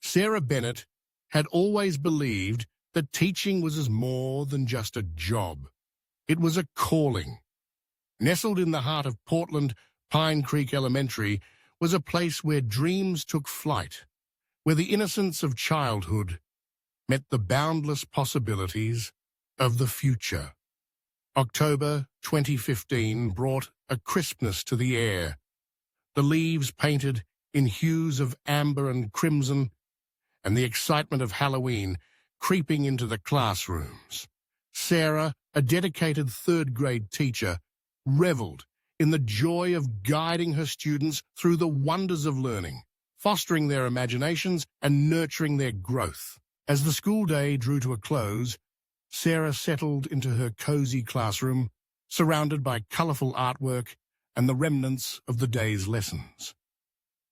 Sarah Bennett had always believed that teaching was more than just a job. It was a calling. Nestled in the heart of Portland, Pine Creek Elementary was a place where dreams took flight, where the innocence of childhood met the boundless possibilities of the future. October 2015 brought a crispness to the air. The leaves painted in hues of amber and crimson, and the excitement of Halloween creeping into the classrooms. Sarah, a dedicated third-grade teacher, reveled in the joy of guiding her students through the wonders of learning, fostering their imaginations and nurturing their growth. As the school day drew to a close, Sarah settled into her cozy classroom, surrounded by colorful artwork and the remnants of the day's lessons.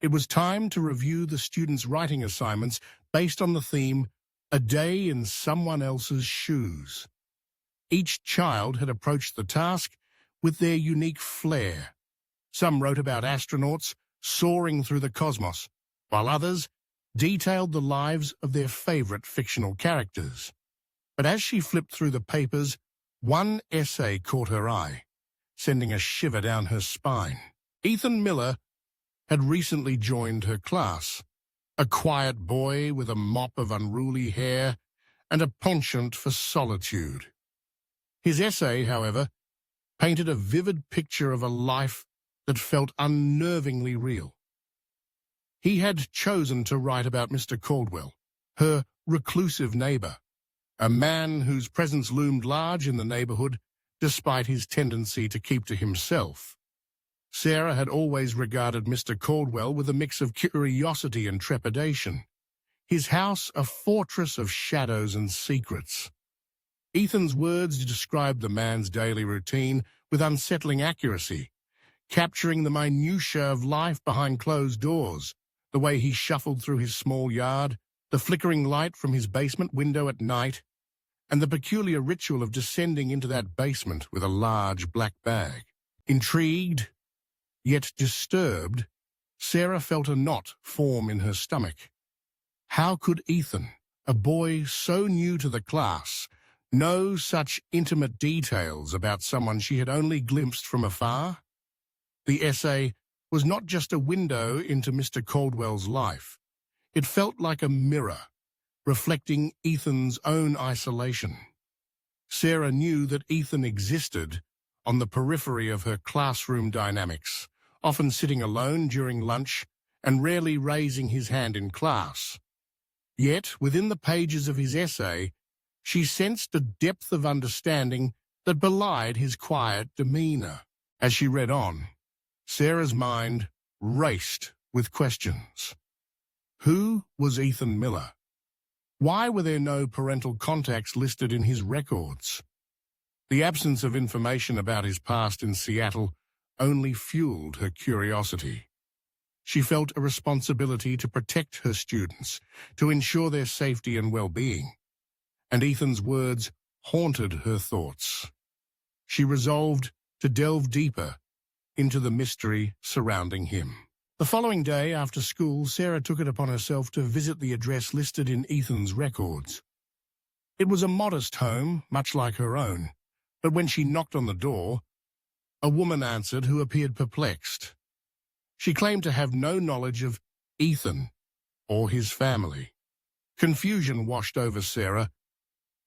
It was time to review the students' writing assignments based on the theme, "A Day in Someone Else's Shoes." Each child had approached the task with their unique flair. Some wrote about astronauts soaring through the cosmos, while others detailed the lives of their favorite fictional characters. But as she flipped through the papers, one essay caught her eye, sending a shiver down her spine. Ethan Miller had recently joined her class, a quiet boy with a mop of unruly hair and a penchant for solitude. His essay, however, painted a vivid picture of a life that felt unnervingly real. He had chosen to write about Mr. Caldwell, her reclusive neighbor, a man whose presence loomed large in the neighborhood despite his tendency to keep to himself. Sarah had always regarded Mr. Caldwell with a mix of curiosity and trepidation, his house a fortress of shadows and secrets. Ethan's words described the man's daily routine with unsettling accuracy, capturing the minutiae of life behind closed doors, the way he shuffled through his small yard, the flickering light from his basement window at night, and the peculiar ritual of descending into that basement with a large black bag. Intrigued, yet disturbed, Sarah felt a knot form in her stomach. How could Ethan, a boy so new to the class, know such intimate details about someone she had only glimpsed from afar? The essay was not just a window into Mr. Caldwell's life. It felt like a mirror, reflecting Ethan's own isolation. Sarah knew that Ethan existed on the periphery of her classroom dynamics, often sitting alone during lunch and rarely raising his hand in class. Yet, within the pages of his essay, she sensed a depth of understanding that belied his quiet demeanor. As she read on, Sarah's mind raced with questions. Who was Ethan Miller? Why were there no parental contacts listed in his records? The absence of information about his past in Seattle only fueled her curiosity. She felt a responsibility to protect her students, to ensure their safety and well-being. And Ethan's words haunted her thoughts. She resolved to delve deeper into the mystery surrounding him. The following day after school, Sarah took it upon herself to visit the address listed in Ethan's records. It was a modest home, much like her own, but when she knocked on the door, a woman answered who appeared perplexed. She claimed to have no knowledge of Ethan or his family. Confusion washed over Sarah,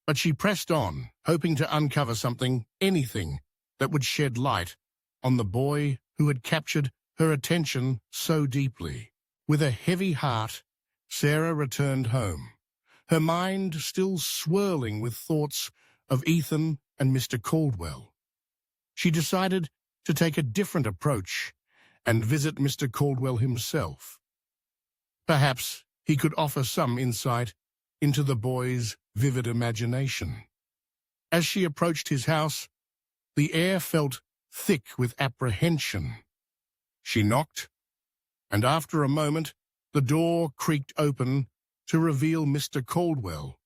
but she pressed on, hoping to uncover something, anything, that would shed light on the boy who had captured her attention so deeply. With a heavy heart, Sarah returned home, her mind still swirling with thoughts of Ethan and Mr. Caldwell. She decided to take a different approach and visit Mr. Caldwell himself. Perhaps he could offer some insight into the boy's vivid imagination. As she approached his house, the air felt thick with apprehension. She knocked, and after a moment, the door creaked open to reveal Mr. Caldwell,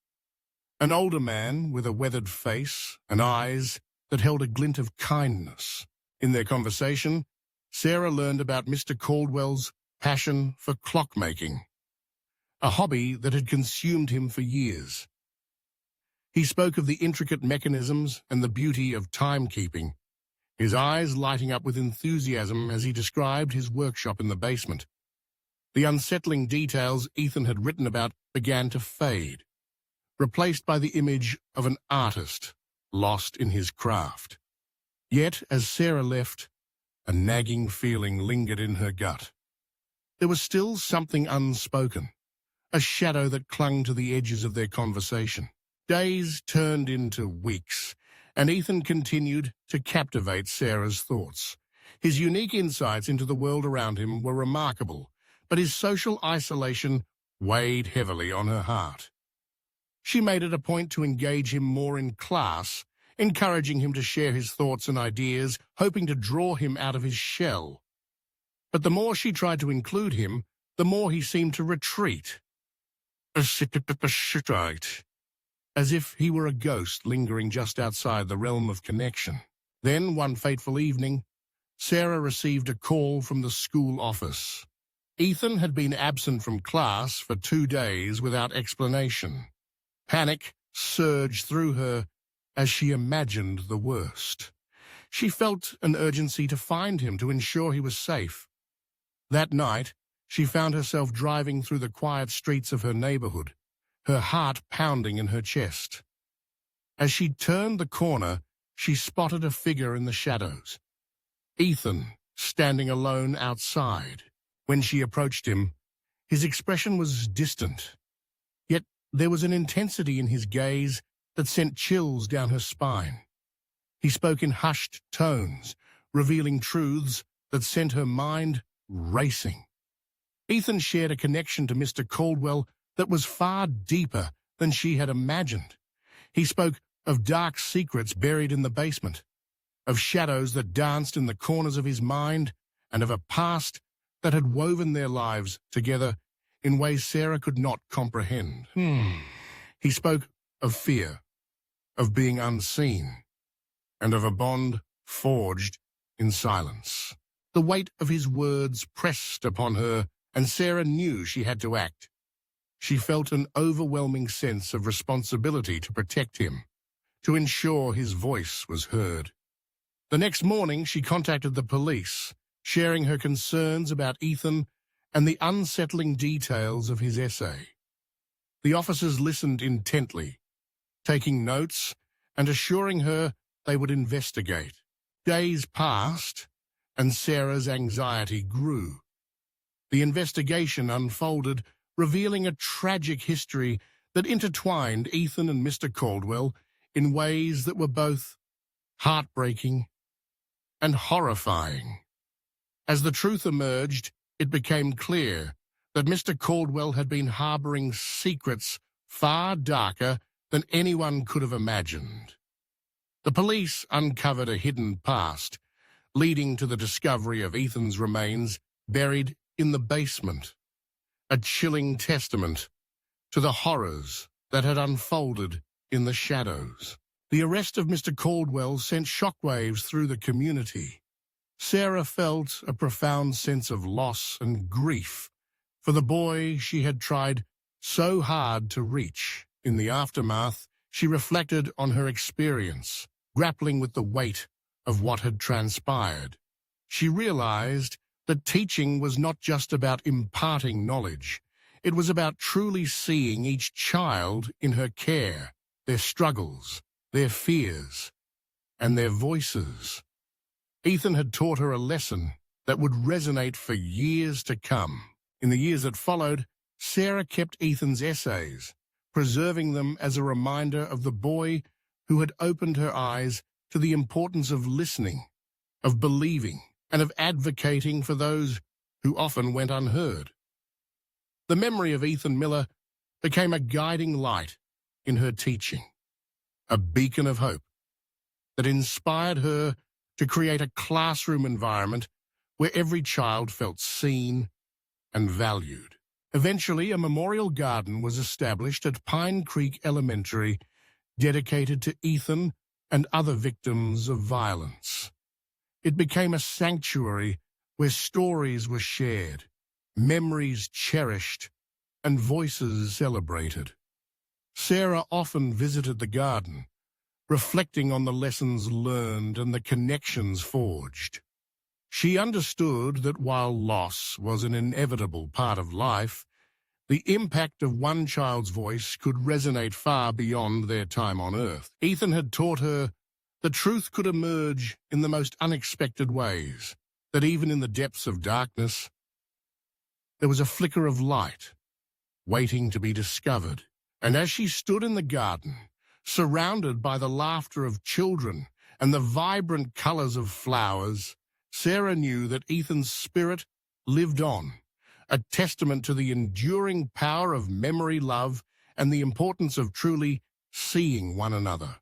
an older man with a weathered face and eyes that held a glint of kindness. In their conversation, Sarah learned about Mr. Caldwell's passion for clockmaking, a hobby that had consumed him for years. He spoke of the intricate mechanisms and the beauty of timekeeping, his eyes lighting up with enthusiasm as he described his workshop in the basement. The unsettling details Ethan had written about began to fade, replaced by the image of an artist lost in his craft. Yet, as Sarah left, a nagging feeling lingered in her gut. There was still something unspoken, a shadow that clung to the edges of their conversation. Days turned into weeks, and Ethan continued to captivate Sarah's thoughts. His unique insights into the world around him were remarkable, but his social isolation weighed heavily on her heart. She made it a point to engage him more in class, encouraging him to share his thoughts and ideas, hoping to draw him out of his shell. But the more she tried to include him, the more he seemed to retreat. As if he were a ghost lingering just outside the realm of connection. Then, one fateful evening, Sarah received a call from the school office. Ethan had been absent from class for 2 days without explanation. Panic surged through her as she imagined the worst. She felt an urgency to find him, to ensure he was safe. That night, she found herself driving through the quiet streets of her neighborhood, her heart pounding in her chest. As she turned the corner, she spotted a figure in the shadows. Ethan, standing alone outside. When she approached him, his expression was distant. Yet there was an intensity in his gaze that sent chills down her spine. He spoke in hushed tones, revealing truths that sent her mind racing. Ethan shared a connection to Mr. Caldwell that was far deeper than she had imagined. He spoke of dark secrets buried in the basement, of shadows that danced in the corners of his mind, and of a past that had woven their lives together in ways Sarah could not comprehend. He spoke of fear, of being unseen, and of a bond forged in silence. The weight of his words pressed upon her, and Sarah knew she had to act. She felt an overwhelming sense of responsibility to protect him, to ensure his voice was heard. The next morning, she contacted the police, sharing her concerns about Ethan and the unsettling details of his essay. The officers listened intently, taking notes and assuring her they would investigate. Days passed, and Sarah's anxiety grew. The investigation unfolded, revealing a tragic history that intertwined Ethan and Mr. Caldwell in ways that were both heartbreaking and horrifying. As the truth emerged, it became clear that Mr. Caldwell had been harboring secrets far darker than anyone could have imagined. The police uncovered a hidden past, leading to the discovery of Ethan's remains buried in the basement, a chilling testament to the horrors that had unfolded in the shadows. The arrest of Mr. Caldwell sent shockwaves through the community. Sarah felt a profound sense of loss and grief for the boy she had tried so hard to reach. In the aftermath, she reflected on her experience, grappling with the weight of what had transpired. She realized that teaching was not just about imparting knowledge. It was about truly seeing each child in her care, their struggles, their fears, and their voices. Ethan had taught her a lesson that would resonate for years to come. In the years that followed, Sarah kept Ethan's essays, preserving them as a reminder of the boy who had opened her eyes to the importance of listening, of believing, and of advocating for those who often went unheard. The memory of Ethan Miller became a guiding light in her teaching, a beacon of hope that inspired her to create a classroom environment where every child felt seen and valued. Eventually, a memorial garden was established at Pine Creek Elementary, dedicated to Ethan and other victims of violence. It became a sanctuary where stories were shared, memories cherished, and voices celebrated. Sarah often visited the garden, reflecting on the lessons learned and the connections forged. She understood that while loss was an inevitable part of life, the impact of one child's voice could resonate far beyond their time on Earth. Ethan had taught her the truth could emerge in the most unexpected ways, that even in the depths of darkness, there was a flicker of light, waiting to be discovered. And as she stood in the garden, surrounded by the laughter of children and the vibrant colors of flowers, Sarah knew that Ethan's spirit lived on, a testament to the enduring power of memory, love, and the importance of truly seeing one another.